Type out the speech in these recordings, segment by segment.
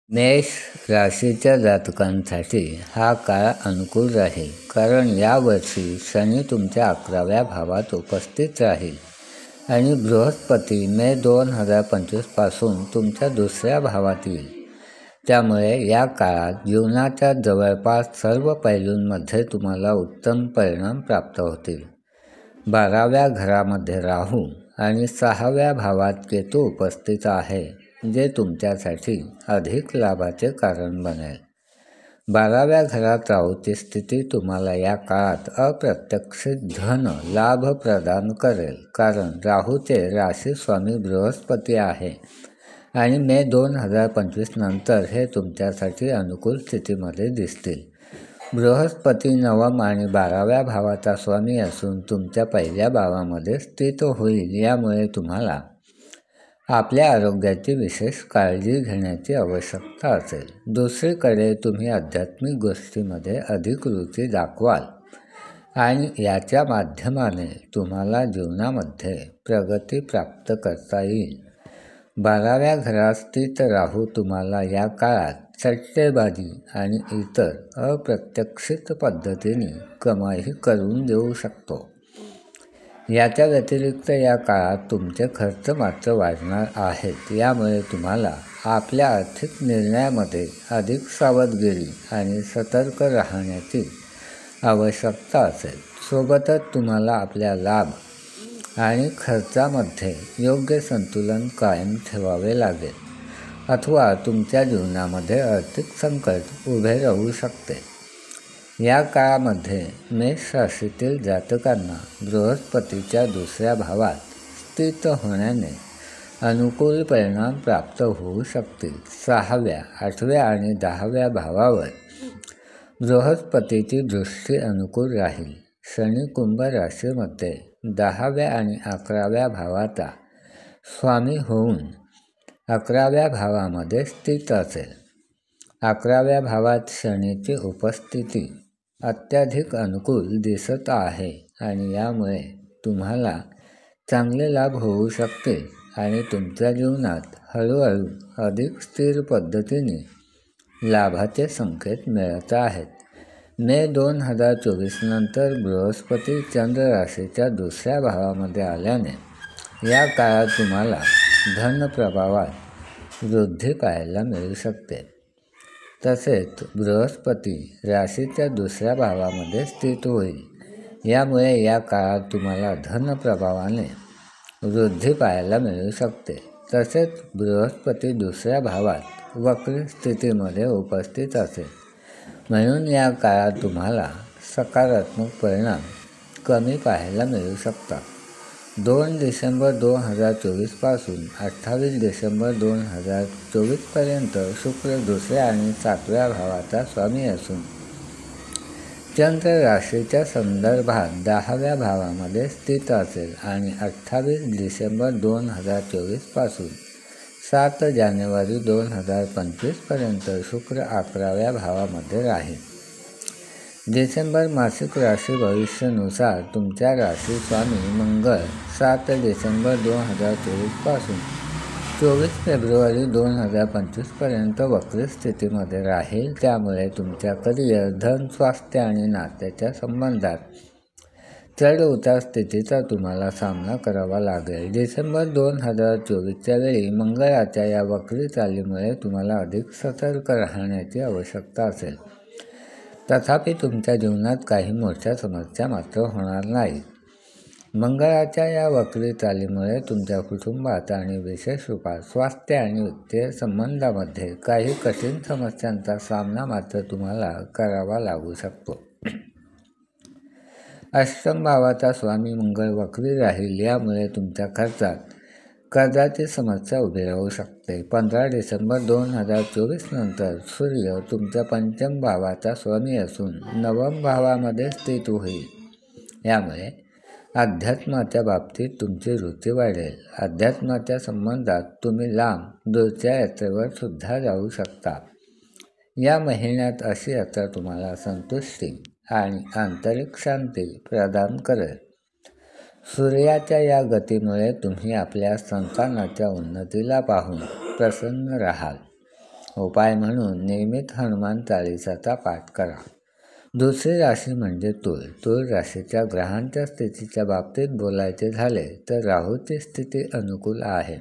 मेष राशीच्या जातकांसाठी हा काळ अनुकूल राहील, कारण यावर्षी शनी तुमच्या 11व्या भावात उपस्थित राहील आणि बृहस्पती मे 2025 पासून तुमच्या 2ऱ्या भावात येईल. त्यामुळे या काळात जीवनाच्या जवळपास सर्व पैलूंमध्ये तुम्हाला उत्तम परिणाम प्राप्त होतील. 12व्या घरामध्ये राहू आणि 6व्या भावात केतू उपस्थित आहे, जे तुमच्यासाठी अधिक लाभाचे कारण बनेल. 12व्या घरात राहूची स्थिती तुम्हाला या काळात अप्रत्याशित धन लाभ प्रदान करेल, कारण राहूचे राशी स्वामी बृहस्पती आहे आणि मे 2025 नंतर हे तुमच्यासाठी अनुकूल स्थितीमध्ये दिसतील. बृहस्पती नवम आणि 12व्या भावाचा स्वामी असून तुमच्या पहिल्या भावामध्ये स्थित होईल. यामुळे तुम्हाला आपल्या आरोग्याची विशेष काळजी घेण्याची आवश्यकता असेल. दुसरीकडे तुम्ही आध्यात्मिक गोष्टींमध्ये अधिक रुची दाखवाल आणि याच्या माध्यमाने तुम्हाला जीवनामध्ये प्रगती प्राप्त करता येईल. 12व्या घरात स्थित राहू तुम्हाला या काळात सट्टेबाजी आणि इतर अप्रत्याशित पद्धतीने कमाई करून देऊ शकतो. याच्या व्यतिरिक्त या काळात तुमचे खर्च मात्र वाढणार आहेत. यामुळे तुम्हाला आपल्या आर्थिक निर्णयामध्ये अधिक सावधगिरी आणि सतर्क राहण्याची आवश्यकता असेल. सोबतच तुम्हाला आपल्या लाभ आणि खर्चामध्ये योग्य संतुलन कायम ठेवावे लागेल, अथवा तुमच्या जीवनामध्ये आर्थिक संकट उभे राहू शकते. या काळामध्ये मेष राशीतील जातकांना बृहस्पतीच्या 2ऱ्या भावात स्थित होण्याने अनुकूल परिणाम प्राप्त होऊ शकतील. 6व्या, 8व्या आणि 10व्या भावावर बृहस्पतीची दृष्टी अनुकूल राहील. शनी कुंभ राशीमध्ये 10व्या आणि 11व्या भावाचा स्वामी होऊन 11व्या भावामध्ये स्थित असेल. 11व्या भावात शनीची उपस्थिती अत्याधिक अनुकूल दिसत आहे आणि यामुळे तुम्हाला चांगले लाभ होऊ शकतील आणि तुमच्या जीवनात हळूहळू अधिक स्थिर पद्धतीने लाभाचे संकेत मिळत आहेत. मे 2024 नंतर बृहस्पती चंद्र राशीच्या 2ऱ्या भावामध्ये आल्याने या काळात तुम्हाला धन प्रभावात वृद्धी पाहायला मिळू शकते. तसेच बृहस्पती राशीच्या 2ऱ्या भावामध्ये स्थित होईल. यामुळे या काळात तुम्हाला धन प्रभावाने वृद्धी पाहायला मिळू शकते. तसेच बृहस्पती 2ऱ्या भावात वक्री स्थितीमध्ये उपस्थित असेल, म्हणून या काळात तुम्हाला सकारात्मक परिणाम कमी पाहायला मिळू शकतात. 2 डिसेंबर 2024 पासून 28 डिसेंबर 2024 पर्यंत शुक्र 2ऱ्या आणि 7व्या भावाचा स्वामी असून चंद्र राशीच्या संदर्भात 10व्या भावामध्ये स्थित असेल आणि 28 डिसेंबर 2024 पासून 7 जानेवारी 2025 पर्यंत शुक्र 11व्या भावामध्ये राहील. डिसेंबर मासिक राशी भविष्यानुसार तुमच्या राशी स्वामी मंगळ 7 डिसेंबर 2024 पासून 24 फेब्रुवारी 2025 पर्यंत वक्री स्थितीमध्ये राहील. त्यामुळे तुमच्या करिअर, धन, स्वास्थ्य आणि नात्याच्या संबंधात चढ उतार स्थितीचा तुम्हाला सामना करावा लागेल. डिसेंबर 2024च्या वेळी मंगळाच्या या वक्री चालीमुळे तुम्हाला अधिक सतर्क राहण्याची आवश्यकता असेल. तथापि तुमच्या जीवनात काही मोठ्या समस्या मात्र होणार नाहीत. मंगळाच्या या वक्री चालीमुळे तुमच्या कुटुंबात आणि विशेष रूपात स्वास्थ्य आणि वित्तीय संबंधामध्ये काही कठीण समस्यांचा सामना मात्र तुम्हाला करावा लागू शकतो. अष्टम भावाचा स्वामी मंगळ वक्री राहील. यामुळे तुमच्या खर्चात कर्जाची समस्या उभी राहू शकते. 15 डिसेंबर 2024 नंतर सूर्य तुमच्या 5म भावाचा स्वामी असून 9म भावामध्ये स्थित होईल. यामुळे अध्यात्माच्या बाबतीत तुमची रुची वाढेल. अध्यात्माच्या संबंधात तुम्ही लांब दूरच्या यात्रेवर सुद्धा जाऊ शकता. या महिन्यात अशी यात्रा तुम्हाला संतुष्टी आणि आंतरिक शांती प्रदान करेल. सूर्याच्या या गतीमुळे तुम्ही आपल्या संतानाच्या उन्नतीला पाहून प्रसन्न राहाल उपाय म्हणून नियमित हनुमान चालीसाचा पाठ करा. दुसरी राशी म्हणजे तूळ. तूळ राशीच्या ग्रहांच्या स्थितीच्या बाबतीत बोलायचे झाले तर राहूची स्थिती अनुकूल आहे.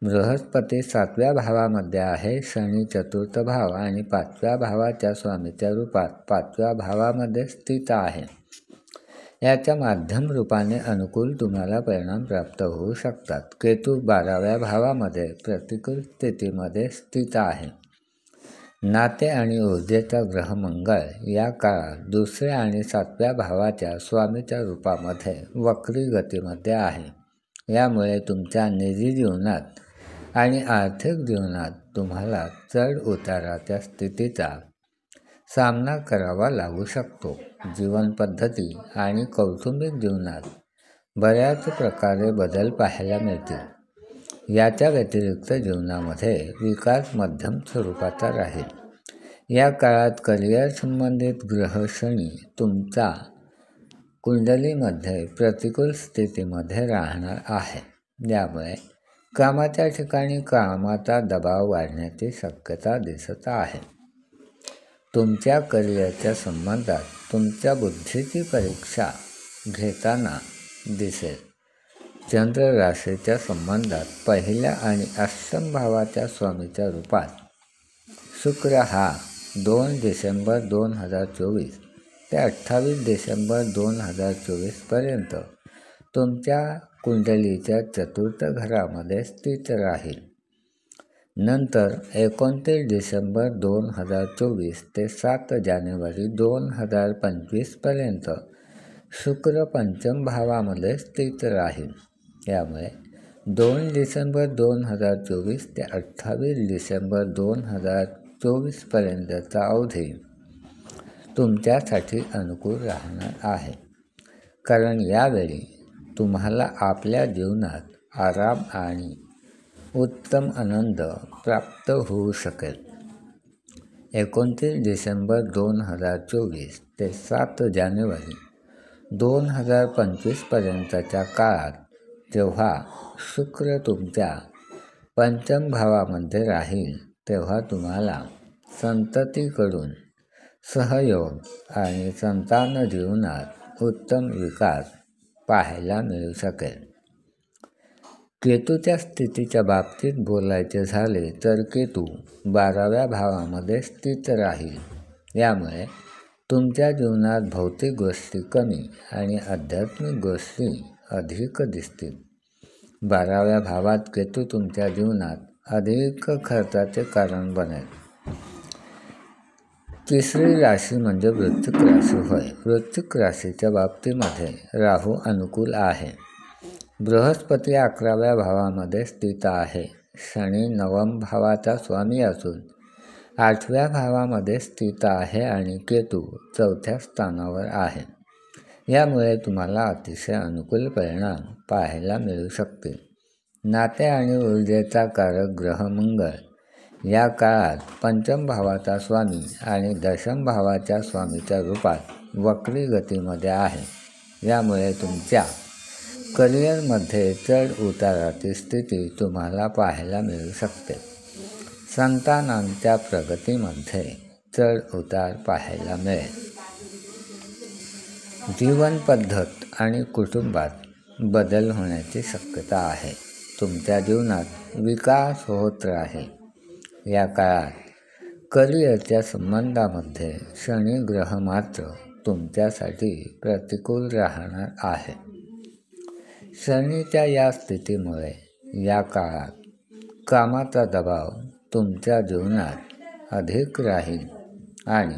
बृहस्पती 7व्या भावामध्ये आहे. शनी 4th भाव आणि 5व्या भावाच्या स्वामीच्या रूपात 5व्या भावामध्ये स्थित आहे. याच्या माध्यम रूपाने अनुकूल तुम्हाला परिणाम प्राप्त होऊ शकतात. केतू 12व्या भावामध्ये प्रतिकूल स्थितीमध्ये स्थित आहे. नाते आणि ऊर्जेचा ग्रह मंगळ या काळात 2ऱ्या आणि 7व्या भावाच्या स्वामीच्या रूपामध्ये वक्री गतीमध्ये आहे. यामुळे तुमच्या निजी जीवनात आणि आर्थिक जीवनात तुम्हाला चढ उताराच्या स्थितीचा सामना करावा लागू शकतो. जीवनपद्धती आणि कौटुंबिक जीवनात बऱ्याच प्रकारे बदल पाहायला मिळतील. याच्या व्यतिरिक्त जीवनामध्ये विकास मध्यम स्वरूपाचा राहील. या काळात करिअर संबंधित ग्रह शनी तुमचा कुंडलीमध्ये प्रतिकूल स्थितीमध्ये राहणार आहे. यामुळे कामाच्या ठिकाणी कामाचा दबाव वाढण्याची शक्यता दिसत आहे. तुमच्या करिअरच्या संबंधात तुमच्या बुद्धीची परीक्षा घेताना दिसेल. चंद्र राशीच्या संबंधात 1ल्या आणि 8म भावाच्या स्वामीच्या रूपात शुक्र हा 2 डिसेंबर 2024 ते 28 डिसेंबर 2024 पर्यंत तुमच्या कुंडलीच्या 4th घरामध्ये स्थित राहील. नंतर 29 डिसेंबर 2024 ते 7 जानेवारी 2025 पर्यंत शुक्र 5म भावामध्ये स्थित राहील. यामुळे 2 डिसेंबर 2024 ते 28 डिसेंबर 2024 पर्यंतचा अवधी तुमच्यासाठी अनुकूल राहणार आहे. कारण यावेळी तुम्हाला आपल्या जीवनात आराम आणि उत्तम आनंद प्राप्त होऊ शकेल. 29 डिसेंबर 2024 ते 7 जानेवारी 2025 पर्यंतच्या काळात जेव्हा शुक्र तुमच्या 5म भावामध्ये राहील तेव्हा तुम्हाला संततीकडून सहयोग आणि संतान जीवनात उत्तम विकास पाहायला मिळू शकेल. केतूच्या स्थितीच्या बाबतीत बोलायचे झाले तर केतू 12व्या भावामध्ये स्थित राहील. यामुळे तुमच्या जीवनात भौतिक गोष्टी कमी आणि आध्यात्मिक गोष्टी अधिक दिसतील. 12व्या भावात केतू तुमच्या जीवनात अधिक खर्चाचे कारण बनेल. तिसरी राशी म्हणजे वृश्चिक राशी होय. वृश्चिक राशीच्या बाबतीमध्ये राहू अनुकूल आहे. बृहस्पती 11व्या भावामध्ये स्थित आहे. शनी 9म भावाचा स्वामी असून 8व्या भावामध्ये स्थित आहे आणि केतू 4थ्या स्थानावर आहे. यामुळे तुम्हाला अतिशय अनुकूल परिणाम पाहायला मिळू शकतील. नाते आणि ऊर्जेचा कारक ग्रह मंगळ या काळात 5म भावाचा स्वामी आणि 10म भावाच्या स्वामीच्या रूपात वक्री गतीमध्ये आहे. यामुळे तुमच्या करिअरमध्ये चढ उताराची स्थिती तुम्हाला पाहायला मिळू शकते. संतानांच्या प्रगतीमध्ये चढ उतार पाहायला मिळेल. जीवन पद्धत आणि कुटुंबात बदल होण्याची शक्यता आहे. तुमच्या जीवनात विकास होत राहील. या काळात करिअरच्या संबंधामध्ये शनी ग्रह मात्र तुमच्यासाठी प्रतिकूल राहणार आहे. शनीच्या या स्थितीमुळे या काळात कामाचा दबाव तुमच्या जीवनात अधिक राहील आणि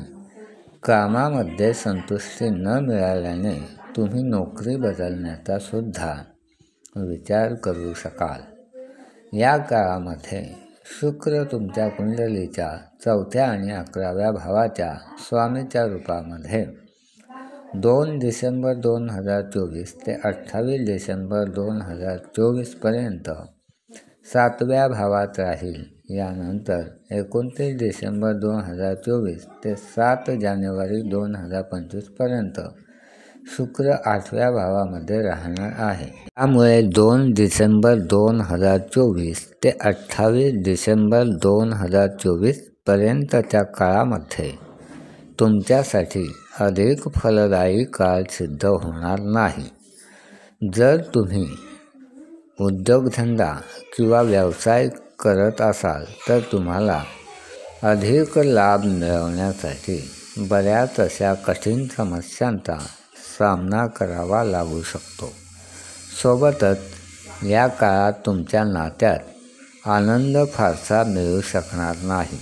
कामामध्ये संतुष्टी न मिळाल्याने तुम्ही नोकरी बदलण्याचा सुद्धा विचार करू शकाल. या काळामध्ये शुक्र तुमच्या कुंडलीच्या 4थ्या आणि 11व्या भावाच्या स्वामीच्या रूपामध्ये 2 डिसेंबर 2024 ते 28 डिसेंबर 2024 पर्यंत 7व्या भावात राहील. यानंतर 29 डिसेंबर 2024 ते 7 जानेवारी 2025 पर्यंत शुक्र 8व्या भावामध्ये राहणार आहे. त्यामुळे 2 डिसेंबर 2024 ते 28 डिसेंबर 2024 पर्यंतच्या काळामध्ये तुमच्यासाठी अधिक फलदायी काळ सिद्ध होणार नाही. जर तुम्ही उद्योगधंदा किंवा व्यवसाय करत असाल तर तुम्हाला अधिक लाभ मिळवण्यासाठी बऱ्याच अशा कठीण समस्यांचा सामना करावा लागू शकतो. सोबतच या काळात तुमच्या नात्यात आनंद फारसा मिळू शकणार नाही.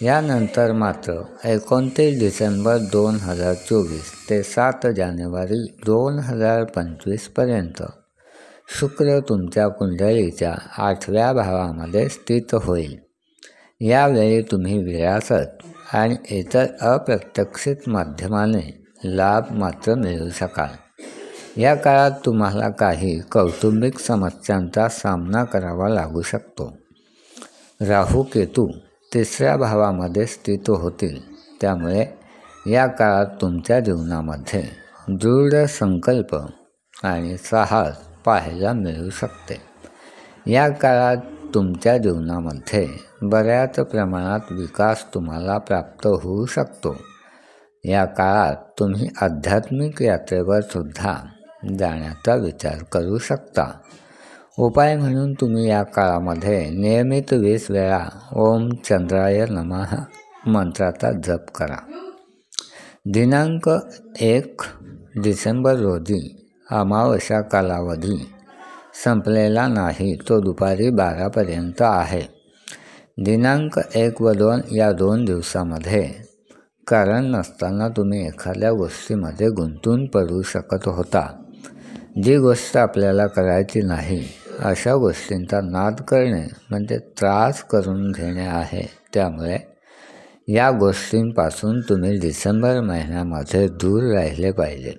यानंतर मात्र 29 डिसेंबर 2024 ते 7 जानेवारी 2025 पर्यंत शुक्र तुमच्या कुंडलीच्या 8व्या भावामध्ये स्थित होईल. यावेळी तुम्ही विरासत आणि इतर अप्रत्यक्षित माध्यमाने लाभ मात्र मिळवू शकाल. या काळात तुम्हाला काही कौटुंबिक समस्यांचा सामना करावा लागू शकतो. राहू केतू 3ऱ्या भावामध्ये स्थित होतील. त्यामुळे या काळात तुमच्या जीवनामध्ये दृढ संकल्प आणि साहस पाहायला मिळू शकते. या काळात तुमच्या जीवनामध्ये बऱ्याच प्रमाणात विकास तुम्हाला प्राप्त होऊ शकतो. या काळात तुम्ही आध्यात्मिक यात्रेवर सुद्धा जाण्याचा विचार करू शकता. उपाय म्हणून तुम्ही या काळामध्ये नियमित 20 वेळा ओम चंद्राय नमः मंत्राचा जप करा. दिनांक 1 डिसेंबर रोजी अमावस्या कालावधी संपलेला नाही, तो दुपारी 12पर्यंत आहे. दिनांक 1 व 2 या 2 दिवसामध्ये कारण नसताना तुम्ही एखाद्या गोष्टीमध्ये गुंतून पडू शकत होता. जी गोष्ट आपल्याला करायची नाही अशा गोष्टींचा नाद करणे म्हणजे त्रास करून घेणे आहे. त्यामुळे या गोष्टींपासून तुम्ही डिसेंबर महिन्यामध्ये दूर राहिले पाहिजे.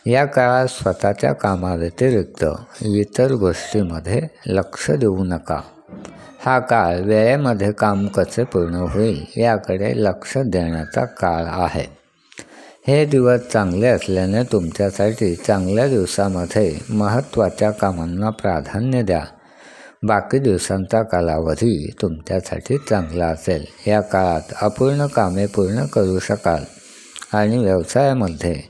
या काळात स्वतःच्या कामाव्यतिरिक्त इतर गोष्टीमध्ये लक्ष देऊ नका. हा काळ वेळेमध्ये काम कसे पूर्ण होईल याकडे लक्ष देण्याचा काळ आहे. हे दिवस चांगले असल्याने तुमच्यासाठी चांगल्या दिवसामध्ये महत्त्वाच्या कामांना प्राधान्य द्या. बाकी दिवसांचा कालावधी तुमच्यासाठी चांगला असेल. या काळात अपूर्ण कामे पूर्ण करू शकाल आणि व्यवसायामध्ये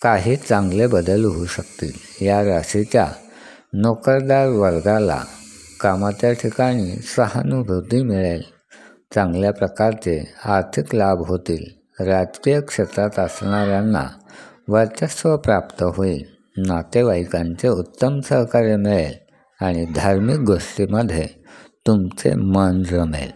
काही चांगले बदल होऊ शकतील. या राशीच्या नोकरदार वर्गाला कामाच्या ठिकाणी सहानुभूती मिळेल. चांगल्या प्रकारचे आर्थिक लाभ होतील. राजकीय क्षेत्रात असणाऱ्यांना वर्चस्व प्राप्त होईल. नातेवाईकांचे उत्तम सहकार्य मिळेल आणि धार्मिक गोष्टीमध्ये तुमचे मन रमेल.